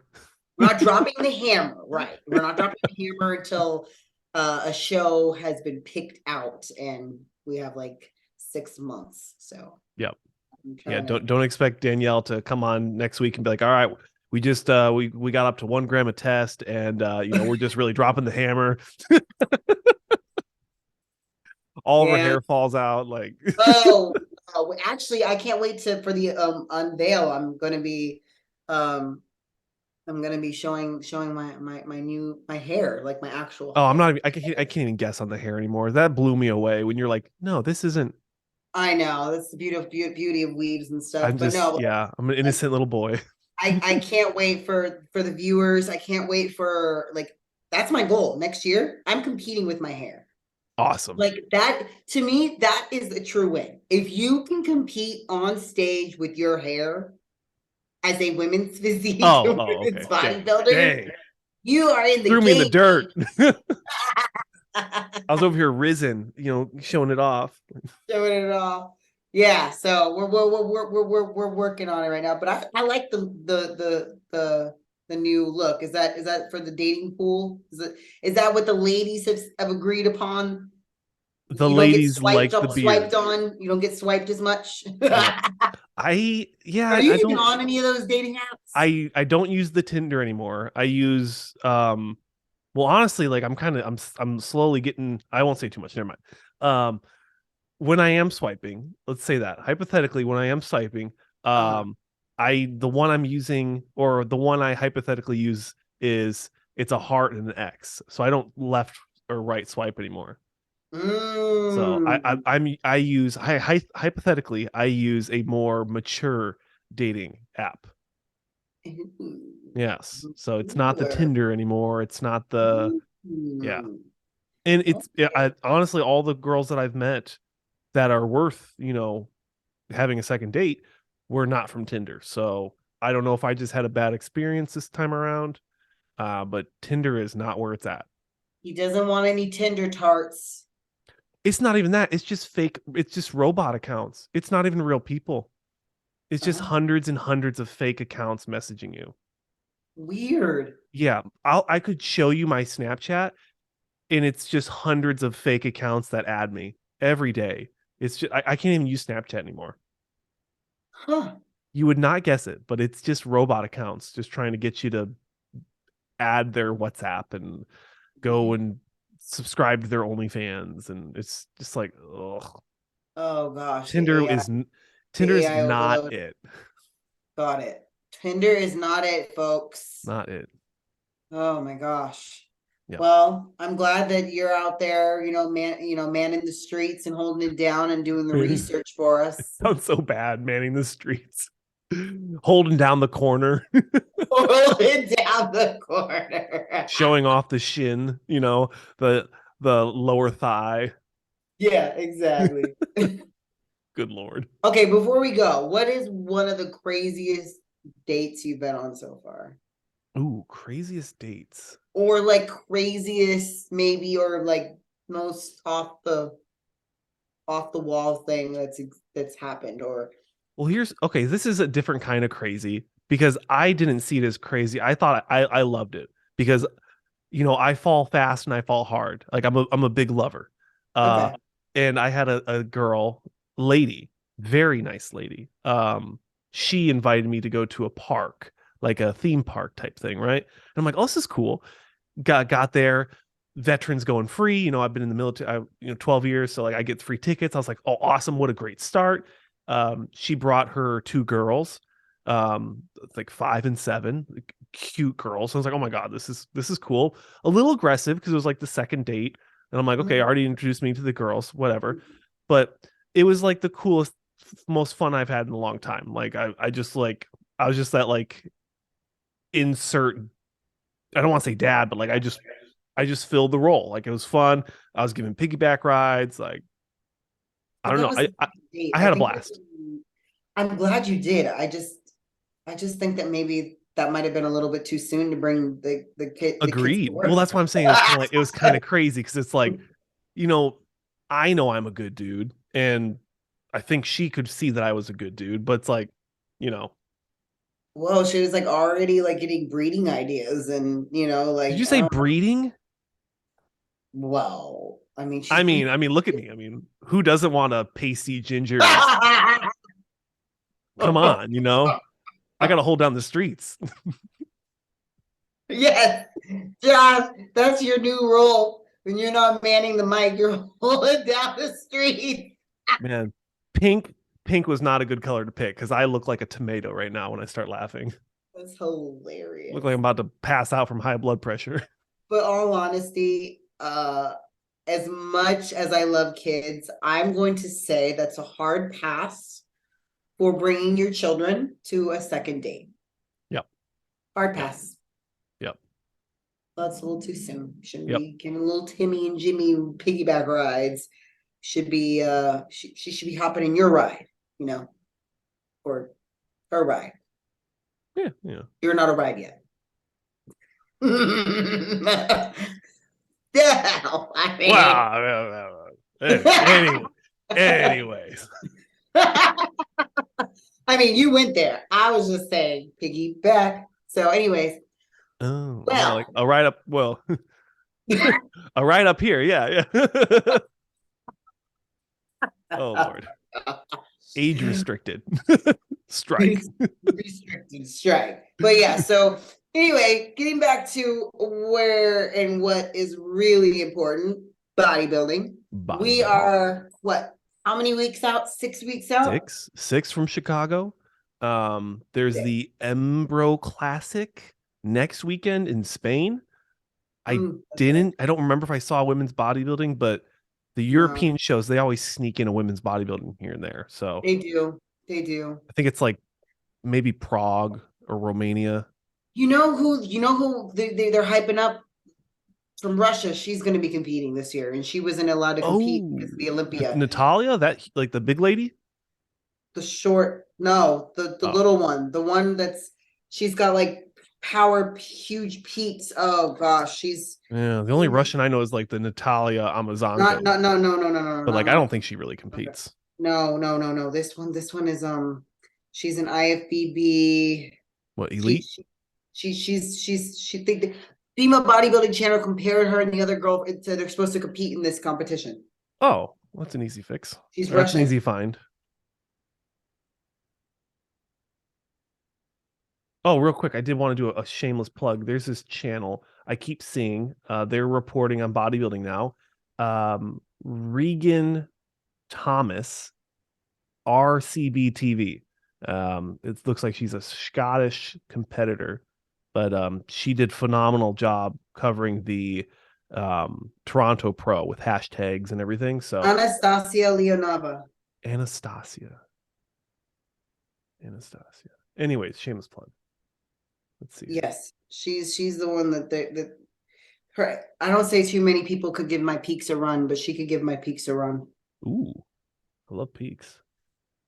we're not dropping the hammer, right? We're not dropping the hammer until a show has been picked out, and we have like 6 months. So Yep. I'm Yeah. trying to. Don't expect Danielle to come on next week and be like, all right, we just we got up to 1 gram of test, and we're just really dropping the hammer. All of her Yeah. hair falls out. Like, Oh, actually, I can't wait for the unveil. Um I'm gonna be showing my new my hair, like my actual oh, I'm hair. not. I can't even guess on the hair anymore. That blew me away when you're like, no, this isn't. I know that's the beauty of weaves and stuff, I'm but just, no, yeah, I'm an like innocent little boy. I can't wait for the viewers. I can't wait for like that's my goal next year. I'm competing with my hair. Awesome. Like that to me, that is a true win. If you can compete on stage with your hair as a women's physique Oh, and oh, women's okay. Dang, bodybuilder, dang. you are in the Threw me in the game. dirt. I was over here risen, showing it off. Doing it all. Yeah, so we're working on it right now. But I like the new look. Is that for the dating pool? Is that what the ladies have agreed upon? The You don't get ladies like the swiped beard. on. You don't get swiped as much. Yep. Are you I even don't on any of those dating apps? I don't use the Tinder anymore. I use well, honestly, like I'm slowly getting, I won't say too much, never mind. When I am swiping, let's say that hypothetically, when I am swiping, Uh-huh. the one I'm using, or the one I hypothetically use, is it's a heart and an X. So I don't left or right swipe anymore. So Mm. I use hypothetically I use a more mature dating app. Yes. So it's not the Tinder anymore. It's not the, yeah. Mm. And it's, yeah, Okay. honestly, all the girls that I've met that are worth, having a second date were not from Tinder. So I don't know if I just had a bad experience this time around. But Tinder is not where it's at. He doesn't want any Tinder tarts. It's not even that. It's just fake. It's just robot accounts. It's not even real people. It's just Uh-huh. hundreds and hundreds of fake accounts messaging you. Weird. Yeah, I could show you my Snapchat, and it's just hundreds of fake accounts that add me every day. It's just I can't even use Snapchat anymore. Huh. You would not guess it, but it's just robot accounts just trying to get you to add their WhatsApp and go and subscribe to their OnlyFans, and it's just like, ugh. Oh gosh, Tinder is the Tinder is AI not overload. it. Got it. Tinder is not it, folks. Not it. Oh my gosh. Yeah. Well, I'm glad that you're out there, manning the streets and holding it down and doing the research for us. Sounds so bad, manning the streets, holding down the corner, Holding down the corner. showing off the shin, the lower thigh. Yeah, exactly. Good Lord. Okay, before we go, what is one of the craziest dates you've been on so far? Ooh, craziest dates. Or like craziest maybe, or like most off the wall thing that's happened, or Well, okay. This is a different kind of crazy because I didn't see it as crazy. I thought I loved it because I fall fast and I fall hard. Like I'm a big lover. Uh, okay. and I had a girl, lady, very nice lady. She invited me to go to a park, like a theme park type thing, right? And I'm like, oh, this is cool. Got there, veterans going free. I've been in the military, 12 years, so like I get free tickets. I was like, oh, awesome, what a great start. She brought her two girls, like 5 and 7, like, cute girls. So I was like, oh my god, this is cool. A little aggressive because it was like the second date, and I'm like, okay, Mhm. already introduced me to the girls, whatever. But it was like the coolest, most fun I've had in a long time. Like I just like I was just that like insert. I don't want to say dad, but like I just filled the role. Like it was fun. I was giving piggyback rides. Like I But don't that know. was I the I, second date. I I had a think blast. I'm glad you did. I just think that maybe that might have been a little bit too soon to bring the kids to Agreed. Well, work. that's why I'm saying it was kind of crazy because it's like, you know, I know I'm a good dude, and I think she could see that I was a good dude, but it's like, you know, Well, she was like already like getting breeding ideas and did you like say breeding? well, I mean she's I breeding. mean, I mean, look at me. I mean, who doesn't want a pasty ginger? Come on, I got to hold down the streets. Yes, Josh, that's your new role. When you're not manning the mic, you're holding down the street. Man, pink pink was not a good color to pick because I look like a tomato right now when I start laughing. That's Look like hilarious. I'm about to pass out from high blood pressure. But all honesty, as much as I love kids, I'm going to say that's a hard pass for bringing your children to a second date. Yep. Hard Yep. pass. Yep. That's a little too soon. Shouldn't Yep. be giving little Timmy and Jimmy piggyback rides. Should be she should be hopping in your ride, you know, or her ride. Yeah. Yeah. You're not a ride yet. Yeah, I mean, Wow. Anyways. I mean, you went there. I was just saying piggyback. So, anyways, Oh, yeah, like well, a right up. Well, a right up here. Yeah. Yeah. Oh Lord. Age restricted. Strike. restricted strike. But yeah, so anyway, getting back to where and what is really important, bodybuilding. We Bodybuilding. are what? How many weeks out? 6 weeks out? Six from Chicago. There's Six. the Embro Classic next weekend in Spain. That's right. I don't remember if I saw women's bodybuilding, but the No, European shows, they always sneak in a women's bodybuilding here and there. So they do. They do. I think it's like maybe Prague or Romania. You know who they're hyping up from Russia. She's going to be competing this year, and she wasn't allowed to compete Oh, because of the Olympia. Natalia, that like the big lady. The short, no, the Oh, little one, the one that's she's got like power, huge peaks. Oh gosh, she's yeah. The only Russian I know is like the Natalia Amazonko, not no no no no no no but like no I no don't think she really competes. no. This one is she's an IFBB. What, She elite? she, she think the female bodybuilding channel compared her and the other girl. It said they're supposed to compete in this competition. Oh, that's an easy fix. She's Or that's an Russian. easy find. Oh, real quick, I did want to do a shameless plug. There's this channel I keep seeing. They're reporting on bodybuilding now. Regan Thomas, RCB TV. It looks like she's a Scottish competitor, but she did phenomenal job covering the Toronto Pro with hashtags and everything. So Anastasia Leonova. Anastasia, Anastasia. Anyways, shameless plug. Let's see here. Yes, she's the one that her. I don't say too many people could give my peaks a run, but she could give my peaks a run. Ooh, I love peaks.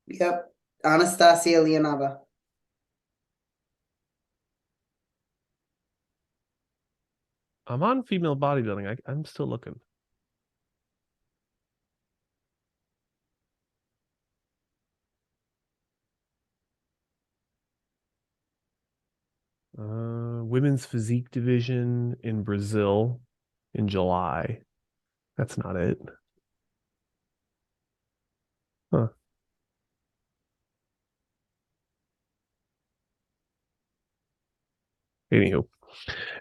Yep, Anastasia Leonova. I'm on female bodybuilding. I'm still looking. Women's physique division in Brazil in July. That's not it. Huh.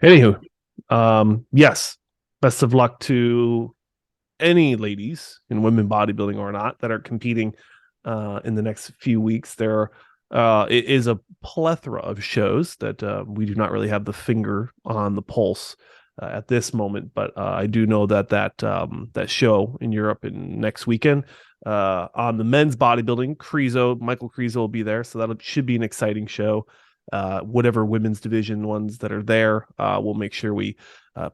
Anywho, yes. Best of luck to any ladies in women bodybuilding or not that are competing in the next few weeks. There it is a plethora of shows that we do not really have the finger on the pulse at this moment, but I do know that that show in Europe in next weekend on the men's bodybuilding, Michael Krizo will be there, so that should be an exciting show. Whatever women's division ones that are there, we'll make sure we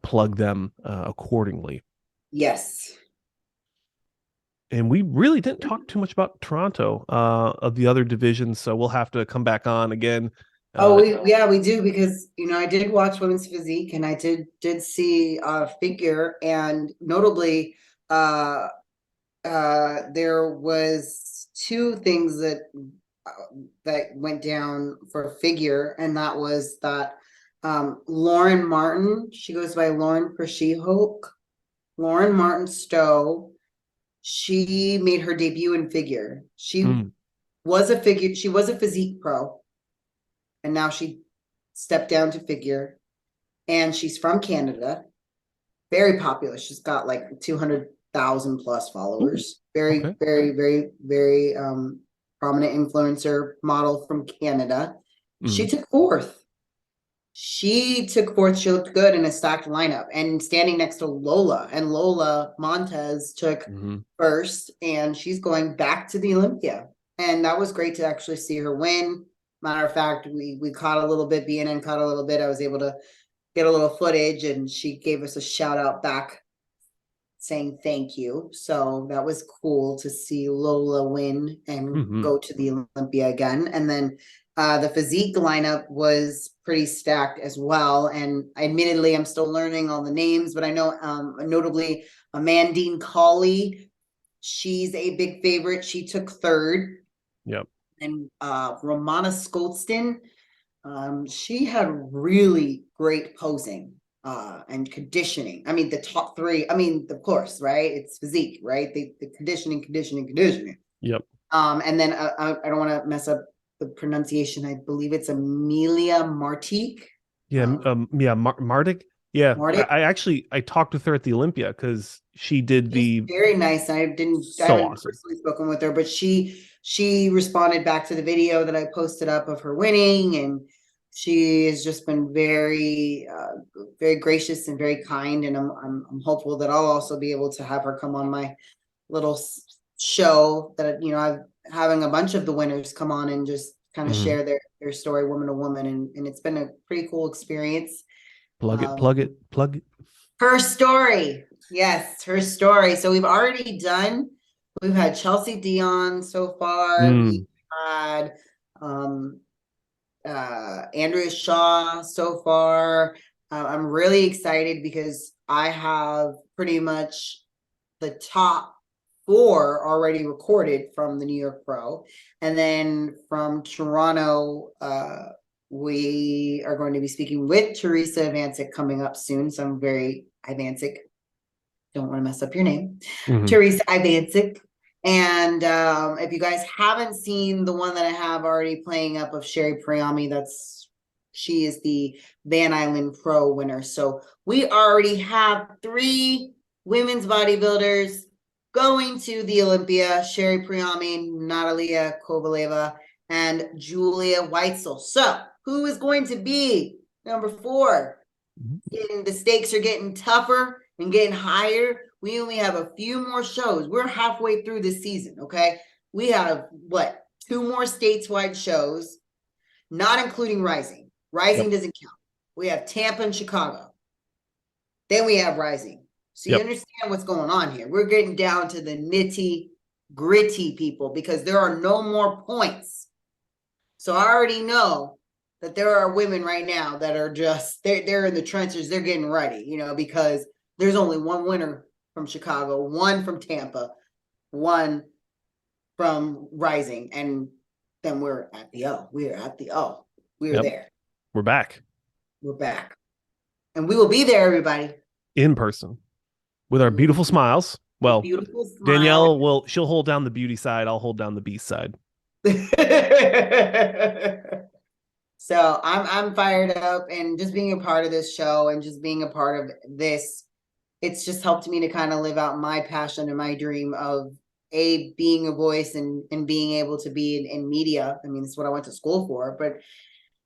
plug them accordingly. Yes. And we really didn't talk too much about Toronto of the other divisions, so we'll have to come back on again. Yeah, we do, because I did watch women's physique, and I did see figure, and notably there was two things that went down for figure, and that was that Lauren Martin, she goes by Lauren Pershehoke, Lauren Martin Stowe, she made her debut in figure. She was a physique pro, and now she stepped down to figure, and she's from Canada, very popular. She's got like 200,000 plus followers. Very, okay. very prominent influencer model from Canada. She took fourth. She looked good in a stacked lineup, and standing next to Lola, and Lola Montez took first, and she's going back to the Olympia. And that was great to actually see her win. Matter of fact, we caught a little bit, BNN caught a little bit. I was able to get a little footage, and she gave us a shout out back saying thank you. So that was cool to see Lola win and go to the Olympia again. And then the physique lineup was pretty stacked as well. And admittedly, I'm still learning all the names, but I know notably Amandine Colley, she's a big favorite. She took third. Yep. And Romana Skolston, she had really great posing and conditioning. I mean, the top three, I mean, of course, right? It's physique, right? The conditioning. Yep. And then I don't want to mess up the pronunciation. I believe it's Amelia Martique. Martic. Yeah, I talked with her at the Olympia because she did very nice. I haven't awesome. Personally spoken with her, but she responded back to the video that I posted up of her winning, and she has just been very very gracious and very kind, and I'm hopeful that I'll also be able to have her come on my little show that I'm having a bunch of the winners come on and just kind of share their story woman to woman, and it's been a pretty cool experience. Plug it. Her story. Yes, her story. So we've had Chelsea Dion so far. We've had Andrea Shaw so far. I'm really excited because I have pretty much the top 4 already recorded from the New York Pro. And then from Toronto, we are going to be speaking with Teresa Ivancic coming up soon. So I'm very Ivancic. Don't want to mess up your name. Teresa Ivancic. And if you guys haven't seen the one that I have already playing up of Sherry Priami, she is the Van Island Pro winner. So we already have 3 women's bodybuilders going to the Olympia: Sherry Priami, Natalia Kovaleva, and Julia Weitzel. So who is going to be number 4? The stakes are getting tougher and getting higher. We only have a few more shows. We're halfway through this season, okay? We have, 2 more stateswide shows, not including Rising. Rising doesn't count. We have Tampa and Chicago. Then we have Rising. So you understand what's going on here. We're getting down to the nitty-gritty, people, because there are no more points. So I already know that there are women right now that are just, they're in the trenches. They're getting ready, because there's only one winner from Chicago, one from Tampa, one from Rising, and then we're at the O. We're at the O. We're there. We're back. And we will be there, everybody. In person. With our beautiful smiles. Well, beautiful smile. Danielle she'll hold down the beauty side. I'll hold down the beast side. So I'm fired up, and just being a part of this show and just being a part of this, it's just helped me to kind of live out my passion and my dream of being a voice and being able to be in media. I mean, it's what I went to school for, but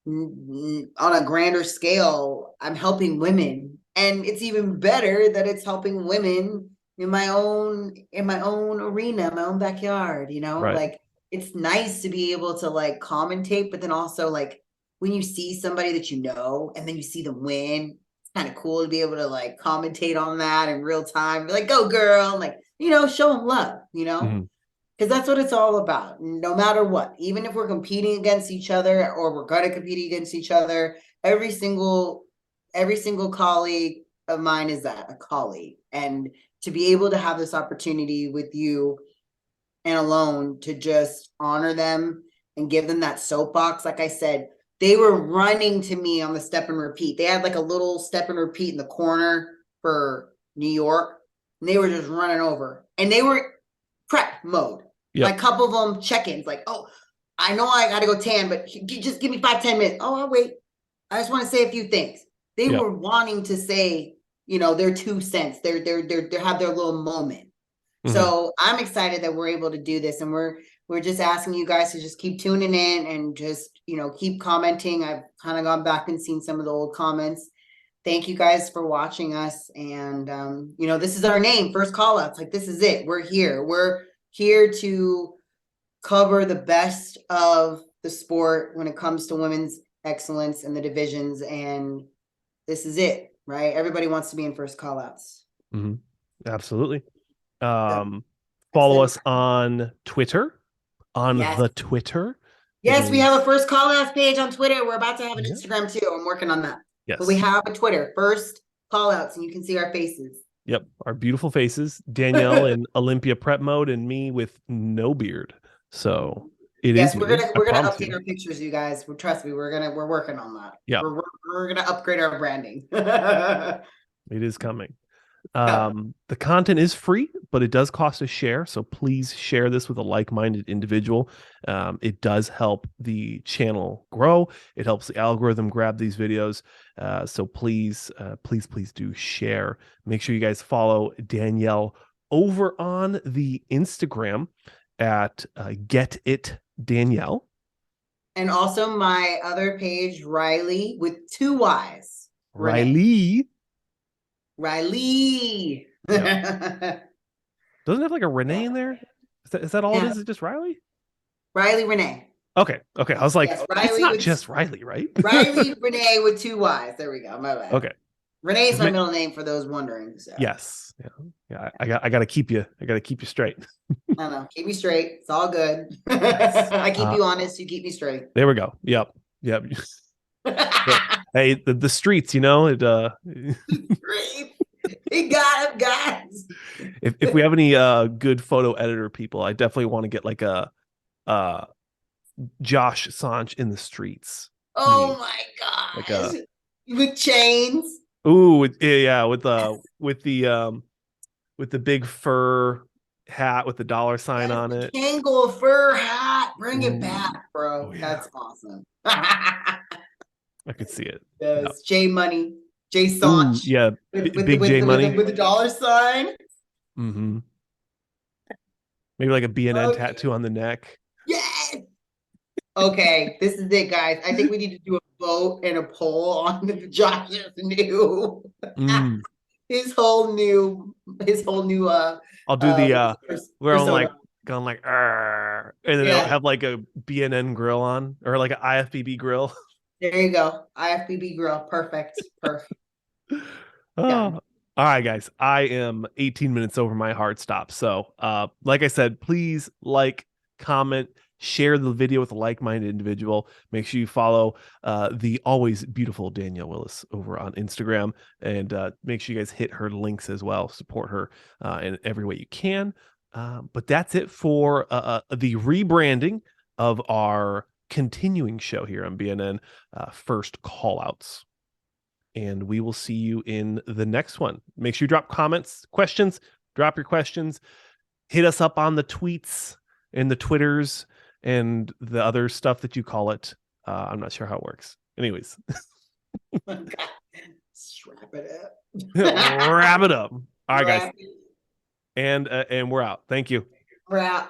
on a grander scale, I'm helping women, and it's even better that it's helping women in my own arena, my own backyard, you know, Right. like it's nice to be able to like commentate, but then also like when you see somebody that you know and then you see them win, it's kind of cool to be able to like commentate on that in real time. Be like, go girl, like, you know, show them love, you know, because that's what it's all about, no matter what. Even if we're competing against each other or we're going to compete against each other, every single colleague of mine is that, a colleague. And to be able to have this opportunity with you and alone to just honor them and give them that soapbox, like I said, they were running to me on the step and repeat. They had like a little step and repeat in the corner for New York, and they were just running over, and they were prep mode. Yep. Like a couple of them check-ins, like, oh, I know I got to go tan, but just give me 5-10 minutes. Oh, I'll wait. I just want to say a few things. They Yep. were wanting to say, you know, their 2 cents. They have their little moment. So I'm excited that we're able to do this, and we're just asking you guys to just keep tuning in and just, you know, keep commenting. I've kind of gone back and seen some of the old comments. Thank you guys for watching us. And, you know, this is our name, First Callouts. Like, this is it. We're here. We're here to cover the best of the sport when it comes to women's excellence in the divisions. And this is it, right? Everybody wants to be in First Callouts. Absolutely. Follow us on Twitter, the Twitter. Yes, we have a First Callouts page on Twitter. We're about to have an Instagram too. I'm working on that. Yes. But we have a Twitter, First Callouts, and you can see our faces. Yep, our beautiful faces. Danielle in Olympia prep mode, and me with no beard. So we're gonna update our pictures, you guys. Trust me, we're working on that. Yeah, we're gonna upgrade our branding. It is coming. The content is free, but it does cost a share. So please share this with a like-minded individual. It does help the channel grow. It helps the algorithm grab these videos. So please do share. Make sure you guys follow Danielle over on the Instagram at Get It Danielle. And also my other page, Riley, with 2 Y's. Riley. Yep. Doesn't it have like a Renee in there? Is that all it is? Is it just Riley? Riley Renee. Okay. I was like, Riley, it's not just Riley, right? Riley Renee with 2 Y's. There we go. My bad. Okay. Renee is my middle name for those wondering. So. Yes. Yeah. I gotta keep you straight. I know. Keep me straight. It's all good. I keep you honest. You keep me straight. There we go. Yep. Hey, the streets, you know, it he got him, guys. If we have any good photo editor people, I definitely want to get like a Josh Sanch in the streets. Oh my gosh. Like with chains. Ooh, yeah, with the big fur hat with the dollar sign on it. Kangol fur hat. Bring it back, bro. Oh, yeah. That's awesome. I could see it. Yes, yep. J Money. J Sanch. Yeah, big J Money. With the dollar sign. Maybe like a BNN tattoo on the neck. Yes. Okay, this is it, guys. I think we need to do a vote and a poll on Josh's new his whole new I'll do the where I'm like going like and then they'll have like a BNN grill on or like an IFBB grill. There you go. IFBB grill. Perfect. All right, guys. I am 18 minutes over my hard stop. So like I said, please like, comment, share the video with a like-minded individual. Make sure you follow the always beautiful Danielle Willis over on Instagram, and make sure you guys hit her links as well. Support her in every way you can. But that's it for the rebranding of our continuing show here on BNN, First Callouts. And we will see you in the next one. Make sure you drop comments, questions, drop your questions. Hit us up on the tweets and the Twitters and the other stuff that you call it. I'm not sure how it works. Anyways. Wrap it up. Wrap it up. All right, guys. And we're out. Thank you. We're out.